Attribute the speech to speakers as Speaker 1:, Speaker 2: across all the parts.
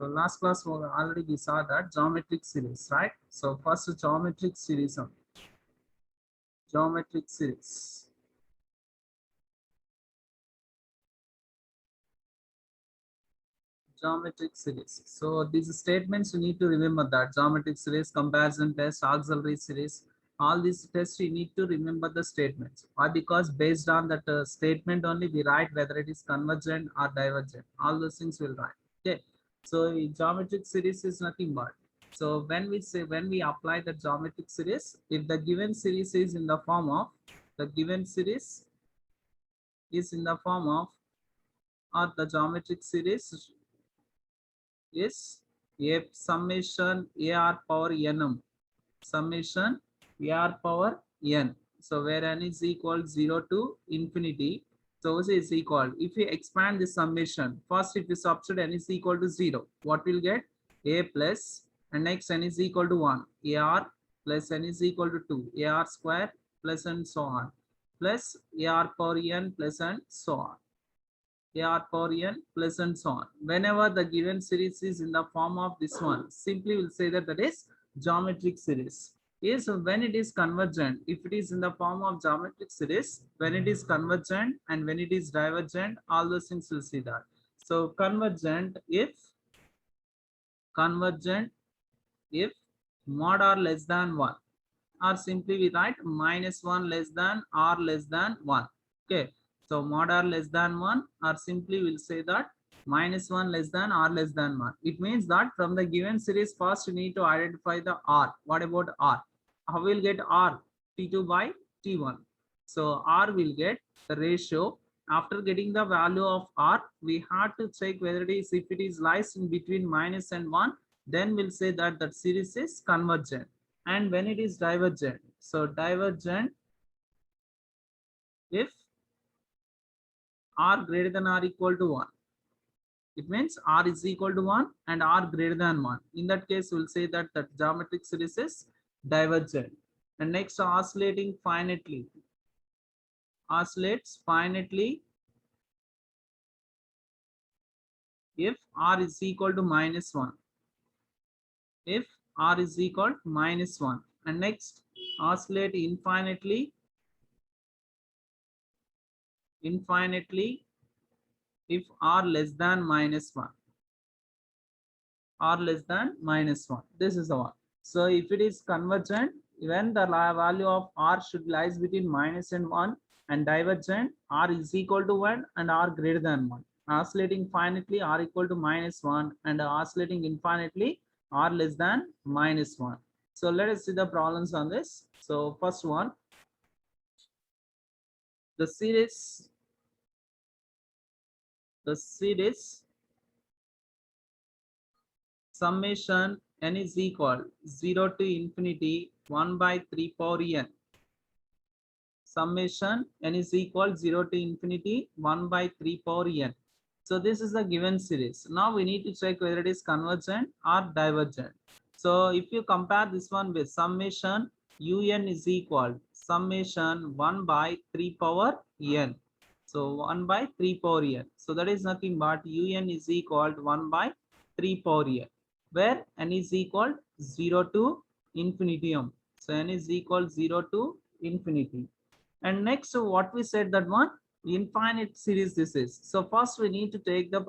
Speaker 1: So last class already we saw that geometric series, right? So first geometric series of geometric series. Geometric series. So these statements you need to remember that geometric series, comparison test, auxiliary series, all these tests you need to remember the statements. Why? Because based on that statement only we write whether it is convergent or divergent. All those things will write. Okay. So geometric series is nothing but. So when we apply the geometric series, if the given series is in the form of the given series is in the form of or the geometric series is a summation ar power nm summation ar power n. So where n is equal 0 to infinity. So is equal. If we expand this summation, first if we substitute n is equal to 0, what will get? A plus and next n is equal to 1. Ar plus n is equal to 2. Ar square plus and so on. Plus ar power n plus and so on. Ar power n plus and so on. Whenever the given series is in the form of this one, simply we'll say that that is geometric series. Yes, when it is convergent, if it is in the form of geometric series, when it is convergent and when it is divergent, all those things we'll see that. So convergent if mod r less than 1, or simply we write minus 1 less than or less than 1. Okay, so mod r less than 1, or simply we'll say that minus 1 less than or less than 1. It means that from the given series, first you need to identify the r. What about r? How will get r? T2 by T1. So r will get the ratio. After getting the value of r, we have to check whether it is, if it is lies in between minus and 1, then we'll say that that series is convergent. And when it is divergent, so divergent if r greater than or equal to 1, it means r is equal to 1 and r greater than 1. In that case, we'll say that the geometric series is divergent. And next, oscillating finitely, oscillates finitely if r is equal to minus 1, if r is equal to minus 1. And next, oscillate infinitely if r less than minus 1, or less than minus 1. This is the one. So if it is convergent, when the value of r should lies between minus and 1, and divergent, r is equal to 1 and r greater than 1. Oscillating finitely, r equal to minus 1, and oscillating infinitely, r less than minus 1. So let us see the problems on this. So first one, the series summation n is equal 0 to infinity 1 by 3 power n. Summation n is equal 0 to infinity 1 by 3 power n. So this is the given series. Now we need to check whether it is convergent or divergent. So if you compare this one with summation un is equal summation 1 by 3 power n. So 1 by 3 power n. So that is nothing but un is equal to 1 by 3 power n, where n is equal 0 to infinitum. So n is equal 0 to infinity. And next, what we said that one, infinite series this is. So first we need to take the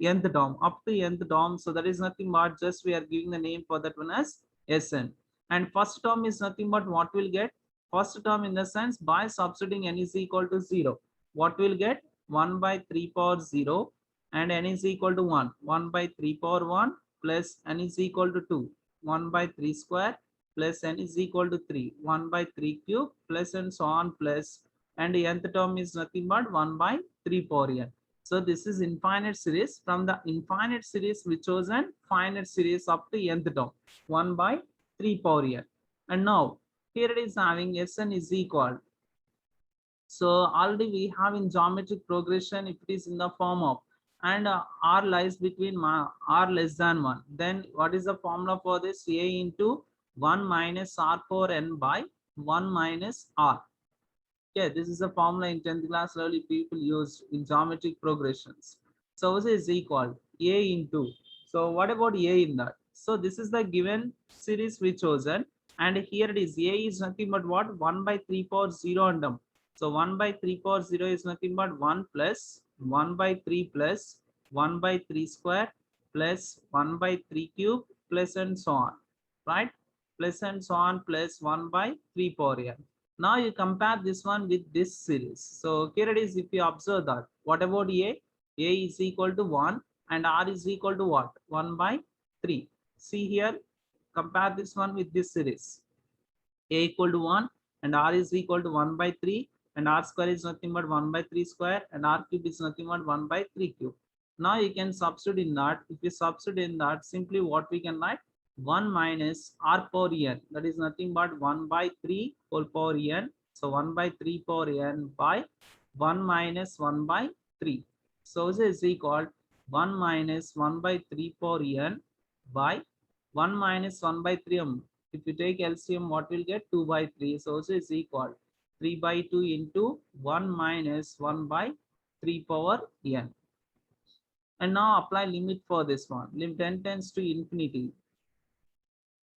Speaker 1: nth term up to nth term. So that is nothing but just we are giving the name for that one as Sn. And first term is nothing but what we'll get. First term in the sense by substituting n is equal to 0. What we'll get? 1 by 3 power 0 and n is equal to 1. 1 by 3 power 1 plus n is equal to 2. 1 by 3 square plus n is equal to 3, 1 by 3 cube plus and so on plus, and the nth term is nothing but 1 by 3 power n. So this is infinite series. From the infinite series we chosen finite series up to nth term 1 by 3 power n. And now here it is having Sn is equal. So already we have in geometric progression, if it is in the form of and r lies between r less than 1, then what is the formula for this? A into 1 minus r power n by 1 minus r. Okay, this is a formula in 10th class level people use in geometric progressions. So this is equal A into, So what about A in that? So this is the given series we chosen, and here it is. A is nothing but what? 1 by 3 power 0 and m. So 1 by 3 power 0 is nothing but 1 plus 1 by 3 plus 1 by 3 square plus 1 by 3 cube plus and so on, right? Plus and so on plus 1 by 3 power n. Now you compare this one with this series. So here it is. If you observe that, what about A? A is equal to 1 and R is equal to what? 1 by 3. See here, compare this one with this series. A equal to 1 and R is equal to 1 by 3, and R square is nothing but 1 by 3 square, and R cube is nothing but 1 by 3 cube. Now you can substitute in that. If you substitute in that, simply what we can write? 1 minus R power n, that is nothing but 1 by 3 whole power n. So 1 by 3 power n by 1 minus 1 by 3. So this is equal 1 minus 1 by 3 power n by 1 minus 1 by 3 m. If you take LCM, what will get? 2 by 3. So also is equal 3 by 2 into 1 minus 1 by 3 power n. And now apply limit for this one. Limit n tends to infinity.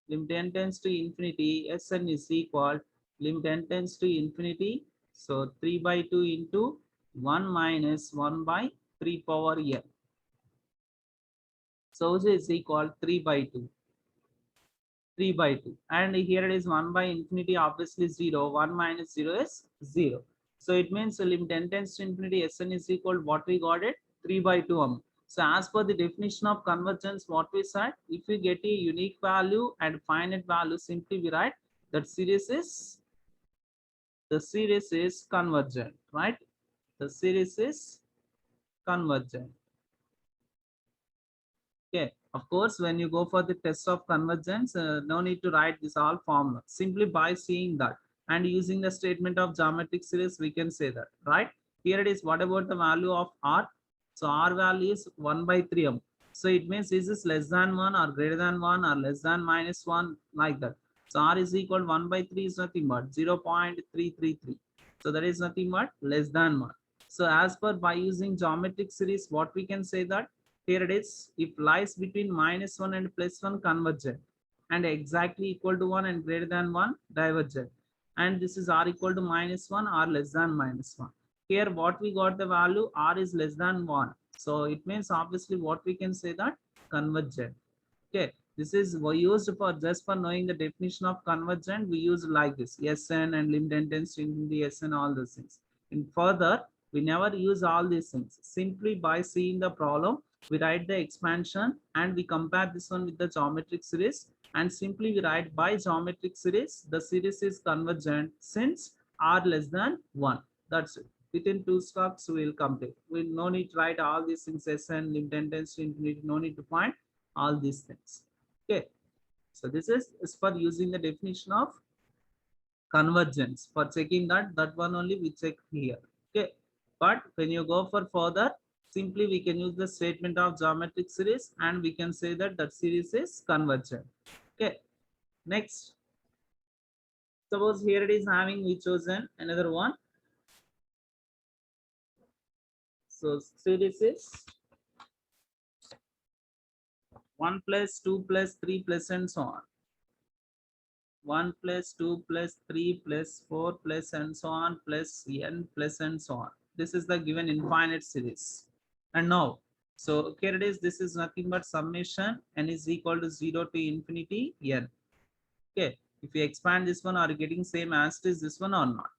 Speaker 1: Limit n tends to infinity. Sn is equal limit n tends to infinity. So 3 by 2 into 1 minus 1 by 3 power n. So also is equal 3 by 2. 3 by 2, and here it is 1 by infinity, obviously 0. 1 minus 0 is 0. So it means limit n tends to infinity, Sn is equal, what we got it? 3 by 2 m. So as per the definition of convergence, what we said, if we get a unique value and finite value, simply we write that the series is convergent, right? The series is convergent. Okay, of course, when you go for the test of convergence, no need to write this all formula. Simply by seeing that and using the statement of geometric series, we can say that, right? Here it is, what about the value of R? So R value is 1 by 3 m. So it means is this less than 1 or greater than 1 or less than minus 1, like that. So R is equal 1 by 3 is nothing but 0.333. So that is nothing but less than 1. So as per by using geometric series, what we can say that here it is, if lies between minus 1 and plus 1, convergent, and exactly equal to 1 and greater than 1, divergent. And this is R equal to minus 1 or less than minus 1. Here what we got the value, R is less than 1. So it means obviously what we can say that convergent. Okay, this is we used for just for knowing the definition of convergent, we use like this, Sn and limit n tends to infinity, Sn, all those things. In further, we never use all these things. Simply by seeing the problem, we write the expansion and we compare this one with the geometric series, and simply we write by geometric series, the series is convergent since R less than 1. That's it. Within 2 steps we will complete. We no need to write all these things, Sn, limit n tends to infinity, no need to find all these things. Okay, so this is for using the definition of convergence. For checking that one only we check here. Okay, but when you go for further, simply we can use the statement of geometric series and we can say that that series is convergent. Okay, next, suppose here it is having we chosen another one. So series is 1 plus 2 plus 3 plus and so on. 1 plus 2 plus 3 plus 4 plus and so on plus n plus and so on. This is the given infinite series. And now, so here it is, this is nothing but summation n is equal to 0 to infinity n. Okay, if you expand this one, are you getting same as it is this one or not?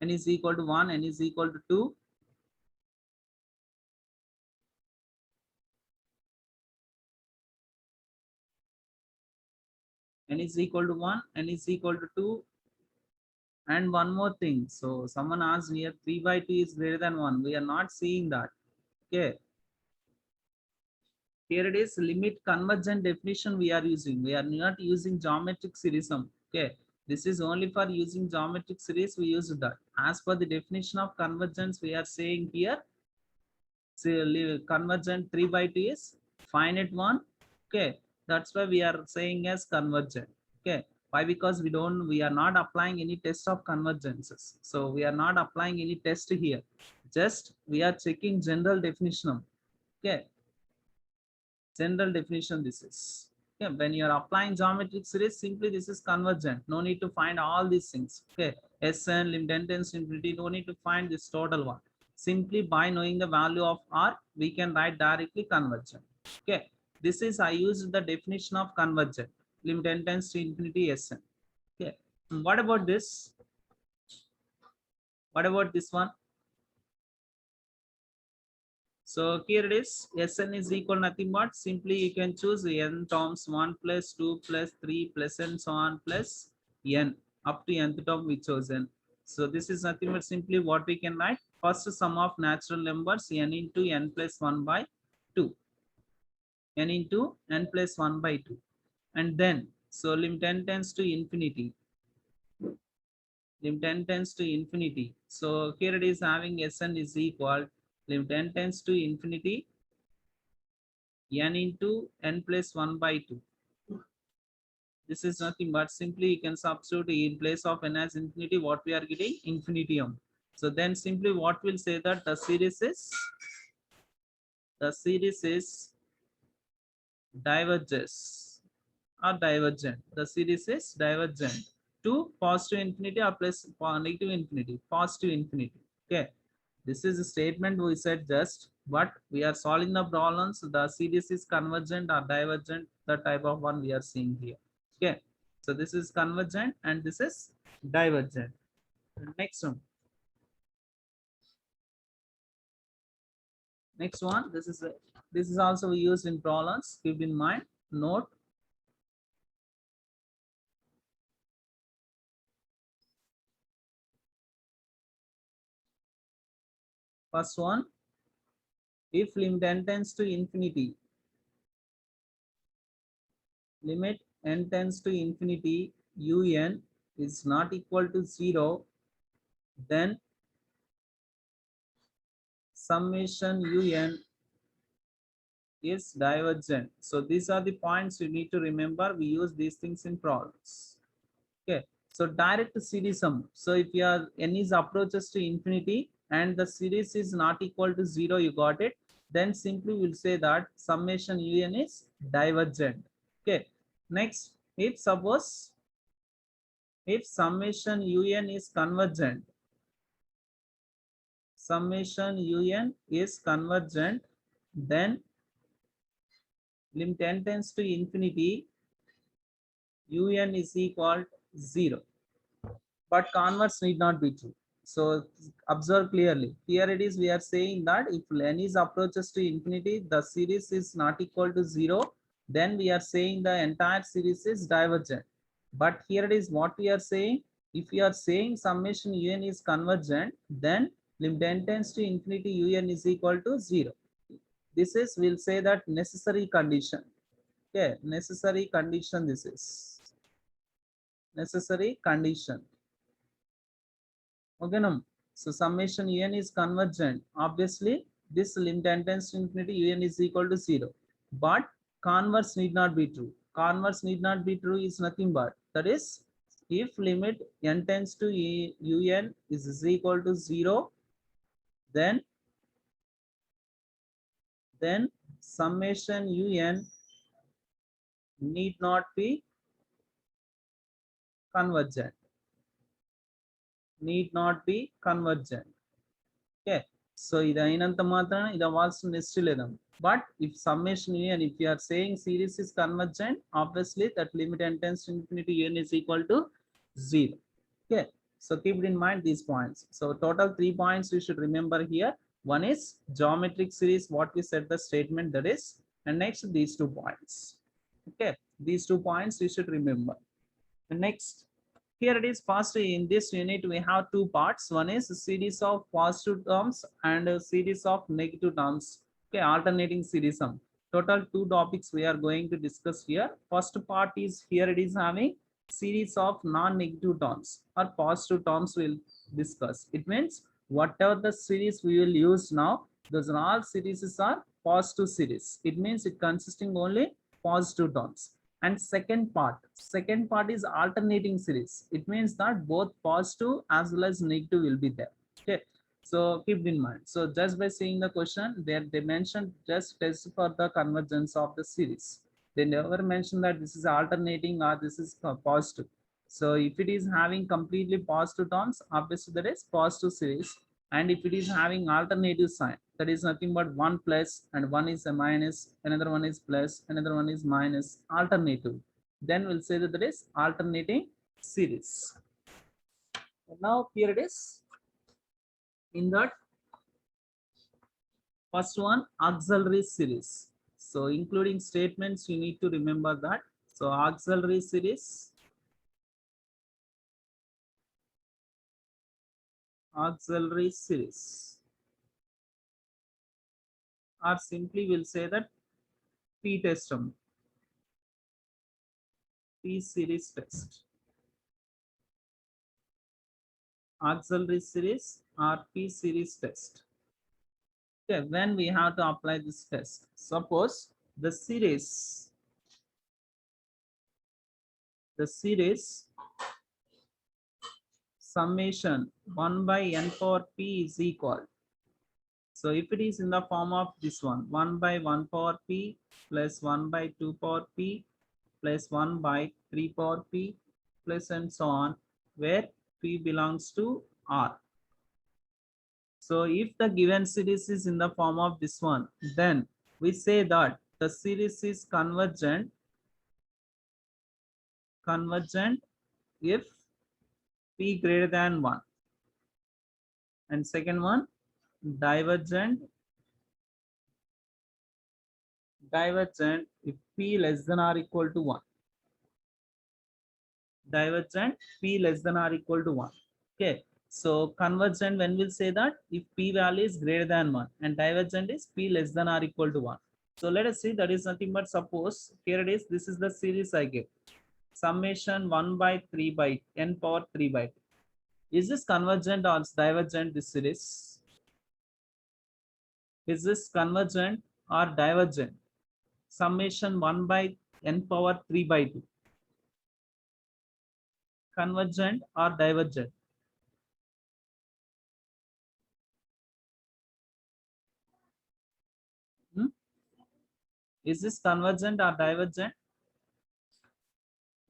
Speaker 1: N is equal to 1, n is equal to 2. N is equal to 1, n is equal to 2. And one more thing. So someone asked here 3 by 2 is greater than 1. We are not seeing that. Okay. Here it is limit convergent definition we are using. We are not using geometric series. Okay. This is only for using geometric series. We use that. As per the definition of convergence, we are saying here, say, convergent 3 by 2 is finite one. Okay. That's why we are saying as convergent. Okay. Why? Because we are not applying any test of convergences. So we are not applying any test here. Just we are checking general definition. Okay. General definition this is. Okay, when you are applying geometric series, simply this is convergent. No need to find all these things. Okay, Sn lim n tends to infinity. No need to find this total one. Simply by knowing the value of r, we can write directly convergent. Okay, this is I used the definition of convergent. Lim n tends to infinity Sn. Okay, what about this? What about this one? So here it is. Sn is equal nothing but simply you can choose n terms 1 plus 2 plus 3 plus and so on plus n up to nth term we chosen. So this is nothing but simply what we can write. First sum of natural numbers n into n plus 1 by 2. N into n plus 1 by 2. And then so lim n tends to infinity. Lim n tends to infinity. So here it is having Sn is equal lim n tends to infinity n into n plus 1 by 2. This is nothing but simply you can substitute in place of n as infinity what we are getting infinitum. So then simply what will say that the series is diverges or divergent. The series is divergent to positive infinity or plus negative infinity, positive infinity. Okay, this is a statement we said just, but we are solving the problems. The series is convergent or divergent, the type of one we are seeing here. Okay, so this is convergent and this is divergent. Next one. Next one. This is also used in problems. Keep in mind. Note. First one. If limit n tends to infinity, limit n tends to infinity, un is not equal to 0, then summation un is divergent. So these are the points you need to remember. We use these things in problems. Okay, so direct series sum. So if your n is approaches to infinity and the series is not equal to 0, you got it. Then simply we'll say that summation un is divergent. Okay, next, if suppose if summation un is convergent, summation un is convergent, then lim n tends to infinity, un is equal to 0. But converse need not be true. So observe clearly. Here it is, we are saying that if n is approaches to infinity, the series is not equal to 0, then we are saying the entire series is divergent. But here it is what we are saying. If we are saying summation un is convergent, then lim n tends to infinity un is equal to 0. This is, we'll say that necessary condition. Okay, necessary condition this is. Necessary condition. Okay, no. So summation un is convergent. Obviously, this limit n tends to infinity un is equal to 0. But converse need not be true. Converse need not be true is nothing but, that is, if limit n tends to un is equal to 0, then summation un need not be convergent. Need not be convergent. Okay, so ఇది అయినంత మాత్రాన ఇది అవ్వాల్సిన next లేదం. But if summation un, if you are saying series is convergent, obviously that limit n tends to infinity un is equal to 0. Okay, so keep it in mind these points. So total 3 points you should remember here. One is geometric series, what we said the statement, that is, and next these 2 points. Okay, these 2 points you should remember. And next, here it is, first in this unit we have 2 parts. One is a series of positive terms and a series of negative terms. Okay, alternating series sum. Total 2 topics we are going to discuss here. First part is, here it is having series of non-negative terms or positive terms we'll discuss. It means whatever the series we will use now, those are all series are positive series. It means it consisting only positive terms. And second part is alternating series. It means that both positive as well as negative will be there. Okay, So keep in mind. So just by seeing the question, they mentioned just test for the convergence of the series. They never mention that this is alternating or this is positive. So if it is having completely positive terms, obviously that is positive series. And if it is having alternative sign, that is nothing but one plus and one is a minus, another one is plus, another one is minus, alternative. Then we'll say that that is alternating series. And now here it is. In that first one, auxiliary series. So including statements, you need to remember that. So auxiliary series, or simply we'll say that P test, P series test. Auxiliary series or P series test. Okay, when we have to apply this test, suppose the series summation 1 by n power p is equal. So if it is in the form of this one, 1 by 1 power p plus 1 by 2 power p plus 1 by 3 power p plus and so on, where p belongs to R. So if the given series is in the form of this one, then we say that the series is convergent if p greater than 1. And second one, divergent if p less than or equal to 1. Divergent p less than or equal to 1. Okay, so convergent, when we'll say that if p value is greater than 1, and divergent is p less than or equal to 1. So let us see, that is nothing but, suppose here it is, this is the series I give, summation 1 by 3 by n power 3 by 2. Is this convergent or divergent, this series? Is this convergent or divergent? Summation 1 by n power 3 by 2. Convergent or divergent? Is this convergent or divergent?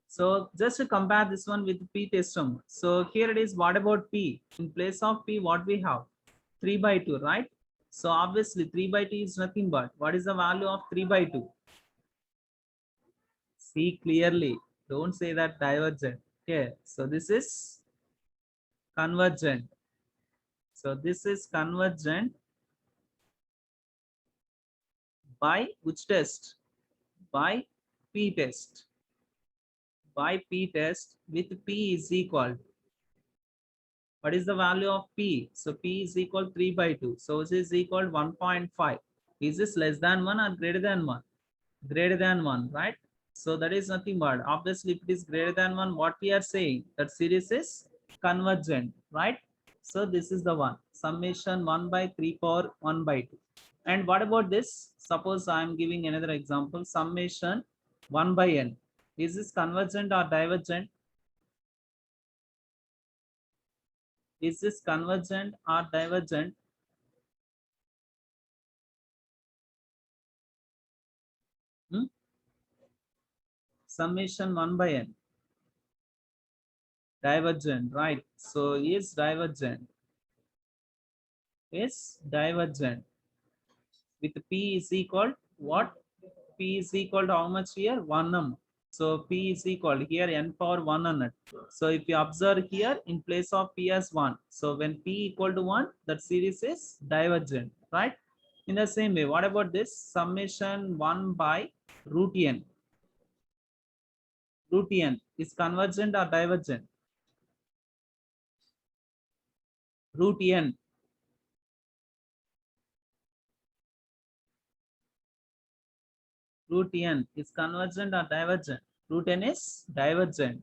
Speaker 1: So just to compare this one with p testum. So here it is, what about p? In place of p, what we have? 3 by 2, right? So obviously 3 by 2 is nothing but, what is the value of 3 by 2? See clearly, don't say that divergent. Okay, so this is convergent. So this is convergent by which test? By p test. By p test with p is equal. What is the value of p? So p is equal 3 by 2. So this is equal 1.5. Is this less than 1 or greater than 1? Greater than 1, right? So that is nothing but, obviously if it is greater than 1, what we are saying, that series is convergent, right? So this is the one, summation 1 by 3 power 1 by 2. And what about this? Suppose I am giving another example, summation 1 by n. Is this convergent or divergent? Is this convergent or divergent? Summation 1 by n. Divergent, right? So is divergent. Is divergent. With p is equal what? P is equal to how much here? 1m. So p is equal here n power 100. So if you observe here, in place of p as 1. So when p equal to 1, that series is divergent, right? In the same way, what about this? Summation 1 by root n. Root n is convergent or divergent? Root n. Root n is convergent or divergent? Root n is divergent,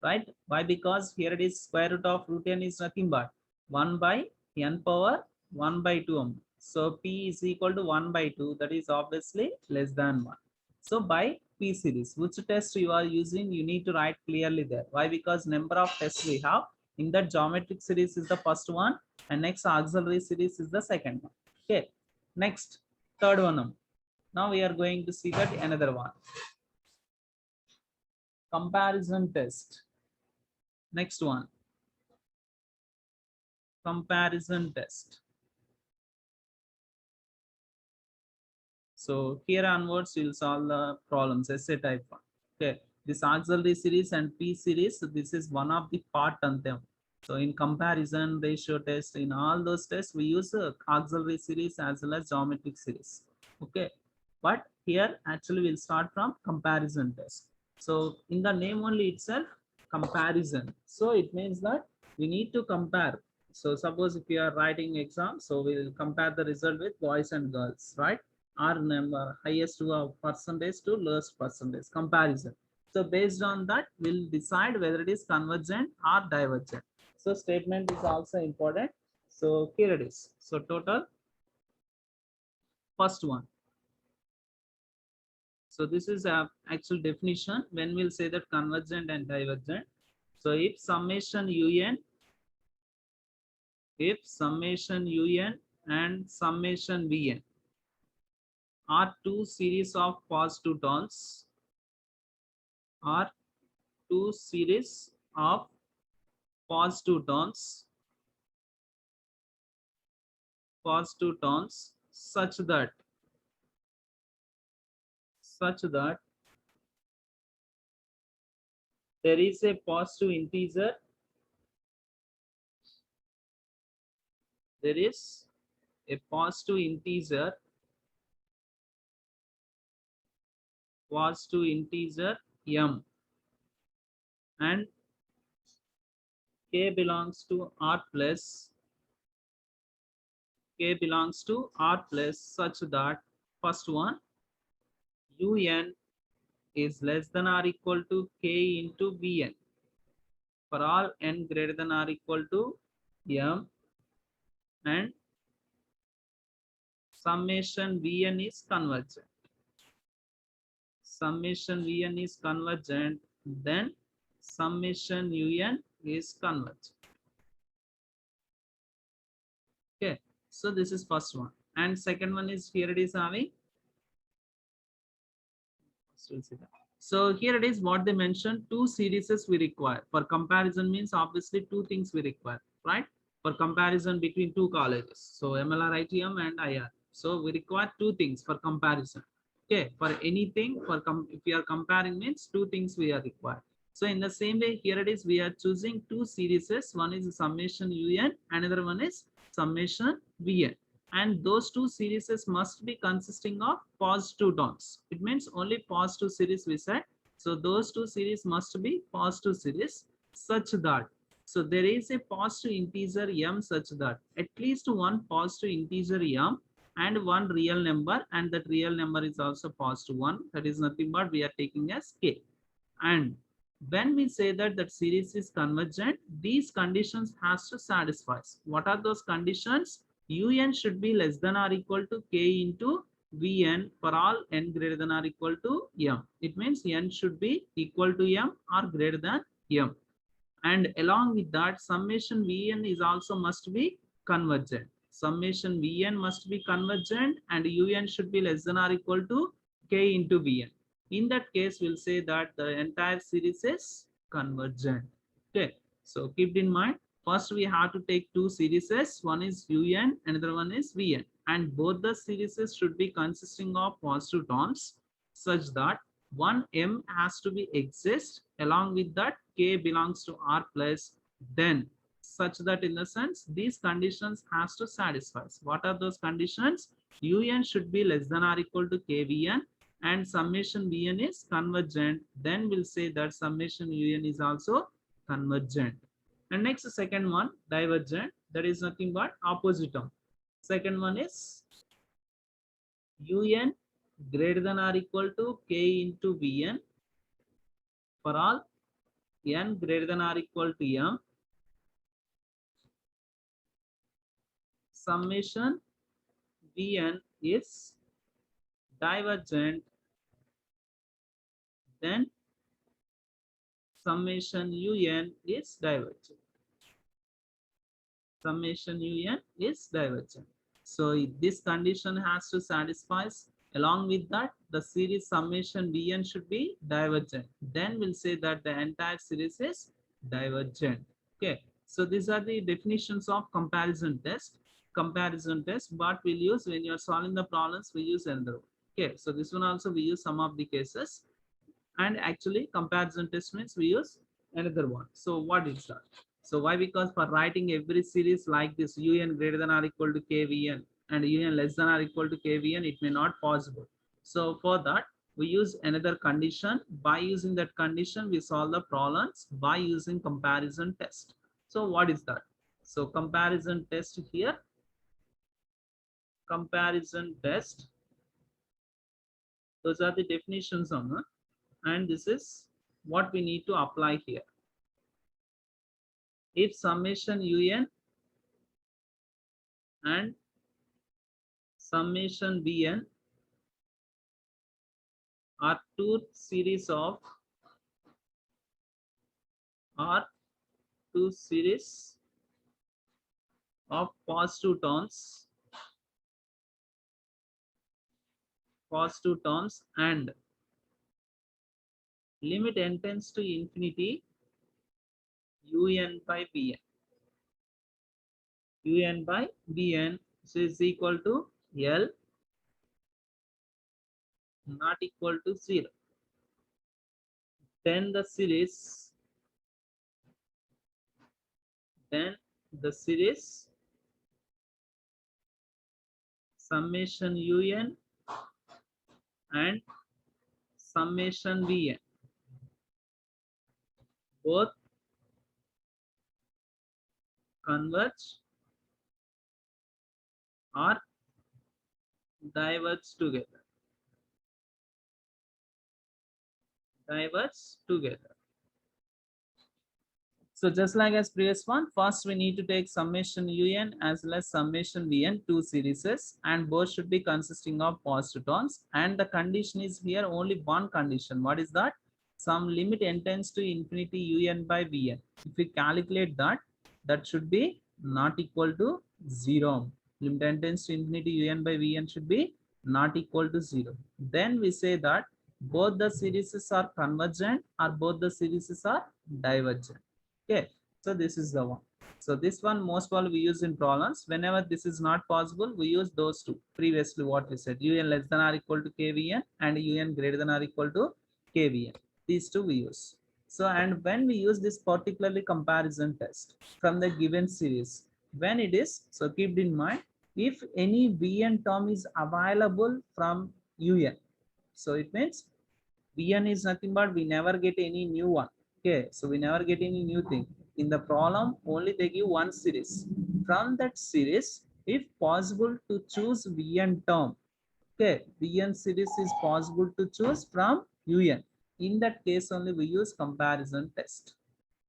Speaker 1: right? Why? Because here it is square root of root n is nothing but 1 by n power 1 by 2m. So p is equal to 1 by 2, that is obviously less than 1. So by p series, which test you are using, you need to write clearly there. Why? Because number of tests we have, in that geometric series is the first one, and next auxiliary series is the second one. Okay, next third one. Now we are going to see that another one, comparison test. Next one, comparison test. So here onwards, you'll solve the problems, essay type one. Okay, this auxiliary series and P series, this is one of the part on them. So in comparison, ratio test, in all those tests, we use auxiliary series as well as geometric series. Okay, but here actually we'll start from comparison test. So in the name only itself, comparison. So it means that we need to compare. So suppose if you are writing exam, so we'll compare the result with boys and girls, right? Our number highest percentage to lowest percentage comparison. So based on that, we'll decide whether it is convergent or divergent. So statement is also important. So here it is. So total, first one. So this is a actual definition when we'll say that convergent and divergent. So if summation un and summation vn are two series of positive terms, are two series of positive terms such that there is a positive integer, there is a positive integer m, and k belongs to r plus such that first one un is less than or equal to k into vn for all n greater than or equal to m, and summation vn is convergent. Then summation un is convergent. Okay, so this is first one, and second one is here it is having. So here it is what they mentioned, two series we require for comparison, means obviously two things we require, right? For comparison between two colleges, so MLR ITM and IR. So we require two things for comparison. Okay, for anything if we are comparing means two things we are required. So in the same way here it is, we are choosing two series. One is summation un, another one is summation vn, and those two series must be consisting of positive terms. It means only positive series we said. So those two series must be positive series such that, so there is a positive integer m such that at least one positive integer m and one real number, and that real number is also positive one. That is nothing but we are taking as k. And when we say that that series is convergent, these conditions has to satisfy. What are those conditions? Un should be less than or equal to k into vn for all n greater than or equal to m. It means n should be equal to m or greater than m. And along with that, summation vn is also must be convergent. Summation vn must be convergent, and un should be less than or equal to k into vn. In that case, we'll say that the entire series is convergent. Okay, so keep in mind, first we have to take two series. One is un, another one is vn, and both the series should be consisting of positive terms such that one m has to be exist, along with that k belongs to r plus, then such that in the sense these conditions has to satisfy. What are those conditions? Un should be less than or equal to kvn, and summation vn is convergent. Then we'll say that summation un is also convergent. And next, the second one, divergent, that is nothing but opposite term. Second one is un greater than or equal to k into vn for all n greater than or equal to m. Summation vn is divergent, then summation un is divergent. summation un is divergent. So this condition has to satisfy. Along with that, the series summation vn should be divergent. Then we'll say that the entire series is divergent. Okay. So these are the definitions of comparison test. Comparison test, what we'll use when you're solving the problems, we use another one. Okay. So this one also we use some of the cases. And actually comparison test means we use another one. So what is that? So why? Because for writing every series like this, un greater than or equal to kvn and un less than or equal to kvn, it may not possible. So for that we use another condition. By using that condition we solve the problems by using comparison test. So what is that? So comparison test here, comparison test, those are the definitions on that. And this is what we need to apply here. If summation un and summation vn are two series of positive terms and limit n tends to infinity un by bn, un by bn is equal to l not equal to 0, then the series summation un and summation vn both converge or diverge together. Diverge together. So just like as previous one, first we need to take summation un as well as summation vn, two series, and both should be consisting of positive terms. And the condition is here only one condition. What is that? Some limit n tends to infinity un by vn. If we calculate that, that should be not equal to 0. Limit n tends to infinity un by vn should be not equal to 0. Then we say that both the series are convergent or both the series are divergent. Okay, so this is the one. So this one most probably we use in problems. Whenever this is not possible, we use those two. Previously what we said, un less than or equal to kvn and un greater than or equal to kvn. These two we use. So and when we use this particularly comparison test from the given series, when it is, so keep in mind, if any vn term is available from un, so it means vn is nothing but we never get any new one. Okay, so we never get any new thing. In the problem, only they give one series. From that series, if possible to choose vn term, okay, vn series is possible to choose from un. In that case only we use comparison test.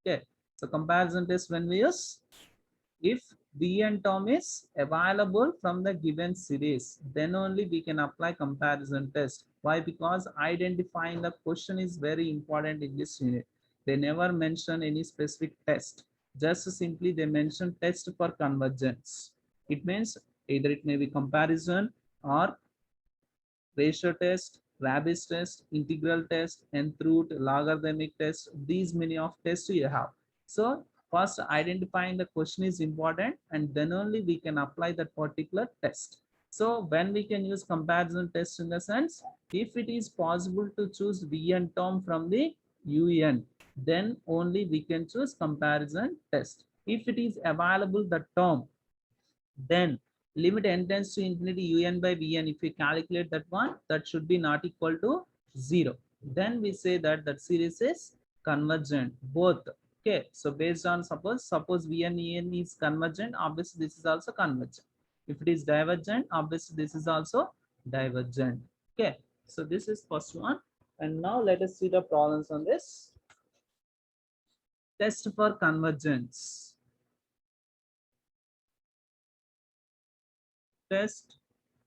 Speaker 1: Okay, so comparison test when we use, if vn term is available from the given series, then only we can apply comparison test. Why? Because identifying the question is very important in this unit. They never mention any specific test. Just simply they mention test for convergence. It means either it may be comparison or ratio test, Rabbit test, integral test, nth root, logarithmic test. These many of tests you have. So first identifying the question is important, and then only we can apply that particular test. So when we can use comparison test in the sense, if it is possible to choose vn term from the un, then only we can choose comparison test. If it is available the term, then limit n tends to infinity un by vn, if we calculate that one, that should be not equal to 0. Then we say that that series is convergent both. Okay, so based on suppose vn en is convergent, obviously this is also convergent. If it is divergent, obviously this is also divergent. Okay, so this is first one. And now let us see the problems on this. Test for convergence. Test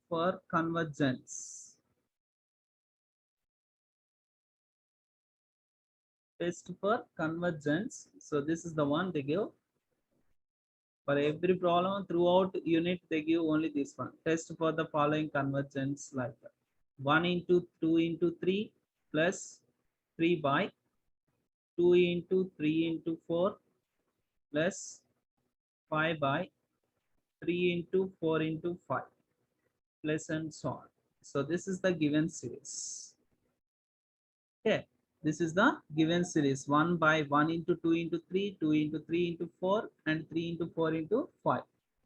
Speaker 1: for convergence. Test for convergence. So this is the one they give. For every problem throughout unit, they give only this one. Test for the following convergence like 1 into 2 into 3 plus 3 by 2 into 3 into 4 plus 5 by 3 into 4 into 5 plus and so on. So this is the given series. Okay, this is the given series 1 by 1 into 2 into 3, 2 into 3 into 4, and 3 into 4 into 5.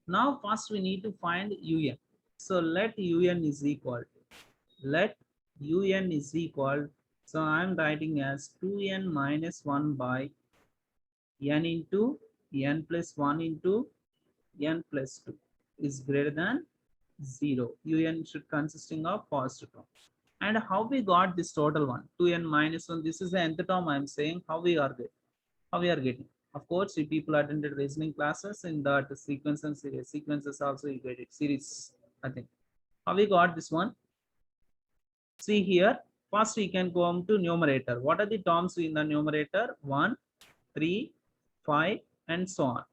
Speaker 1: Now first we need to find un. So let un is equal to, let un is equal, so I am writing as 2n minus 1 by n into n plus 1 into n plus 2 is greater than 0. Un should consisting of positive term. And how we got this total one? 2n minus 1. This is the nth term I am saying. How we are getting? How we are getting? Of course, if people attended reasoning classes in that sequence and series, sequences also you get it. Series, I think. How we got this one? See here. First, we can go on to numerator. What are the terms in the numerator? 1, 3, 5, and so on.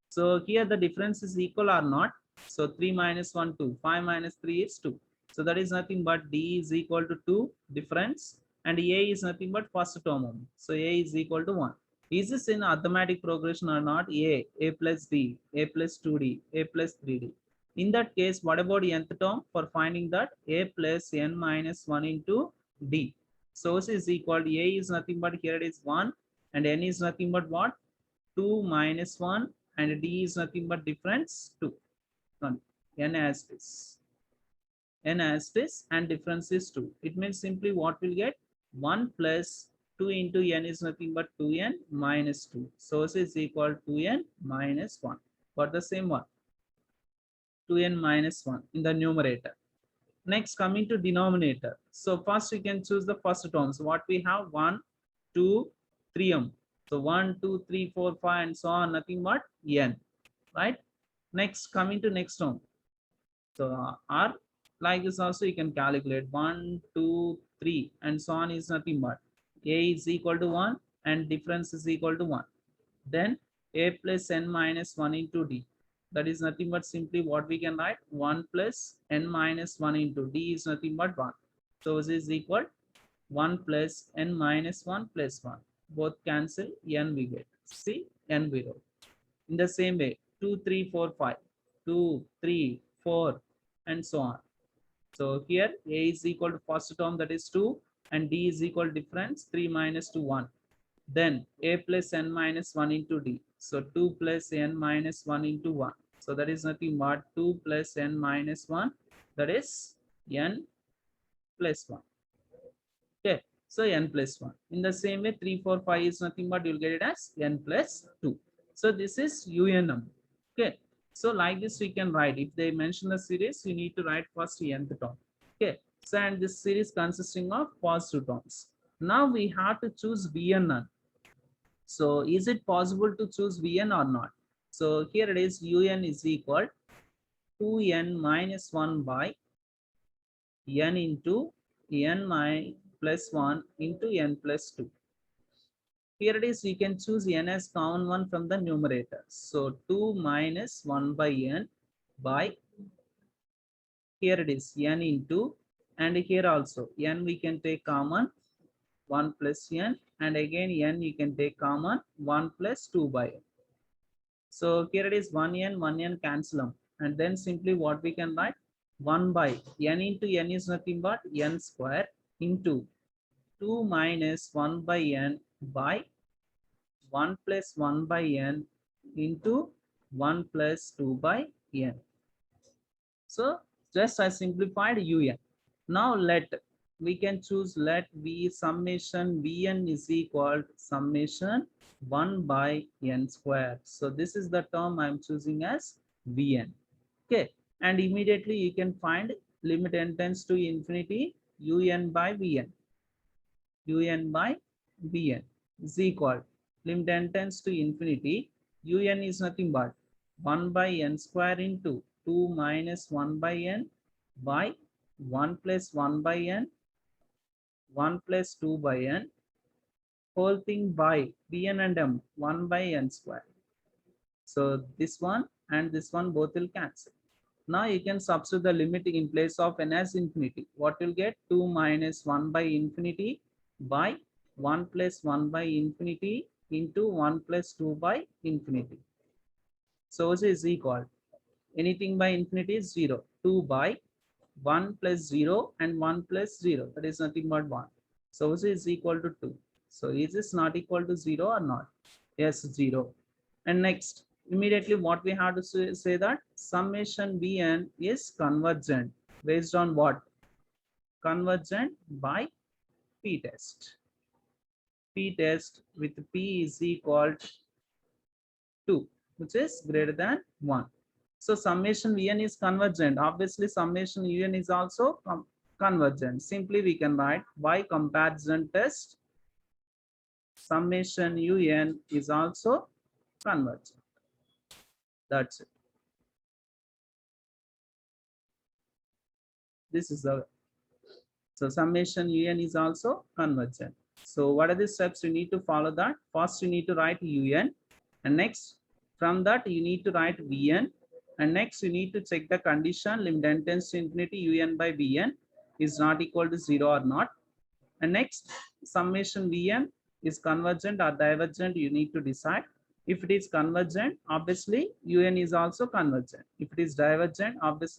Speaker 1: So here the difference is equal or not. So 3 minus 1, 2. 5 minus 3 is 2. So that is nothing but D is equal to 2 difference. And A is nothing but first term only. So A is equal to 1. Is this in arithmetic progression or not? A plus D, A plus 2D, A plus 3D. In that case, what about nth term? For finding that A plus n minus 1 into D. So this is equal to A is nothing but here it is 1 and n is nothing but what? 2 minus 1 and D is nothing but difference 2. N as this. N as this and difference is 2. It means simply what we'll get? 1 plus 2 into n is nothing but 2n minus 2. So this is equal to 2n minus 1. For the same one. 2n minus 1 in the numerator. Next, coming to denominator. So first we can choose the first terms. What we have? 1, 2, 3m. So 1, 2, 3, 4, 5 and so on, nothing but n, right? Next, coming to next term. So r like this also you can calculate 1, 2, 3 and so on is nothing but a is equal to 1 and difference is equal to 1. Then a plus n minus 1 into d. That is nothing but simply what we can write 1 plus n minus 1 into d is nothing but 1. So this is equal 1 plus n minus 1 plus 1. Both cancel, n we get. See, n we wrote. In the same way, 2, 3, 4, 5, 2, 3, 4, and so on. So here a is equal to first term that is 2 and d is equal difference 3 minus 2, 1. Then a plus n minus 1 into d. So 2 plus n minus 1 into 1. So that is nothing but 2 plus n minus 1, that is n plus 1. Okay, so n plus 1. In the same way, 3, 4, 5 is nothing but you'll get it as n plus 2. So this is un number. Okay, so like this we can write. If they mention the series, you need to write first nth term. Okay, so and this series consisting of positive terms. Now we have to choose Vn none. So is it possible to choose Vn or not? So here it is un is equal 2n minus 1 by n into n plus 1 into n plus 2. Here it is, you can choose n as common one from the numerator. So 2 minus 1 by n by, here it is n into, and here also n we can take common 1 plus n, and again n you can take common 1 plus 2 by n. So here it is 1n cancel them, and then simply what we can write 1 by n into n is nothing but n square into 2 minus 1 by n by 1 plus 1 by n into 1 plus 2 by n. So just I simplified un. Now let we can choose let v summation vn is equal to summation 1 by n square. So this is the term I'm choosing as vn. Okay, and immediately you can find limit n tends to infinity un by vn. Un by vn is equal limit n tends to infinity. Un is nothing but 1 by n square into 2 minus 1 by n by 1 plus 1 by n, 1 plus 2 by n, whole thing by vn and m 1 by n square. So this one and this one both will cancel. Now you can substitute the limit in place of n as infinity. What you'll get? 2 minus 1 by infinity by 1 plus 1 by infinity into 1 plus 2 by infinity. So this is equal. Anything by infinity is 0. 2 by 1 plus 0 and 1 plus 0. That is nothing but 1. So this is equal to 2. So is this not equal to 0 or not? Yes, 0. And next, immediately what we have to say that summation Bn is convergent. Based on what? Convergent by p test. P test with p is equal to 2, which is greater than 1. So summation Vn is convergent. Obviously, summation Un is also convergent. Simply we can write by comparison test, summation Un is also convergent. That's it. This is the, so summation Un is also convergent. So what are the steps you need to follow that? First, you need to write Un, and next from that you need to write Vn, and next you need to check the condition limit n tends to infinity Un by Vn is not equal to 0 or not. And next, summation Vn is convergent or divergent, you need to decide. If it is convergent, obviously Un is also convergent. If it is divergent, obviously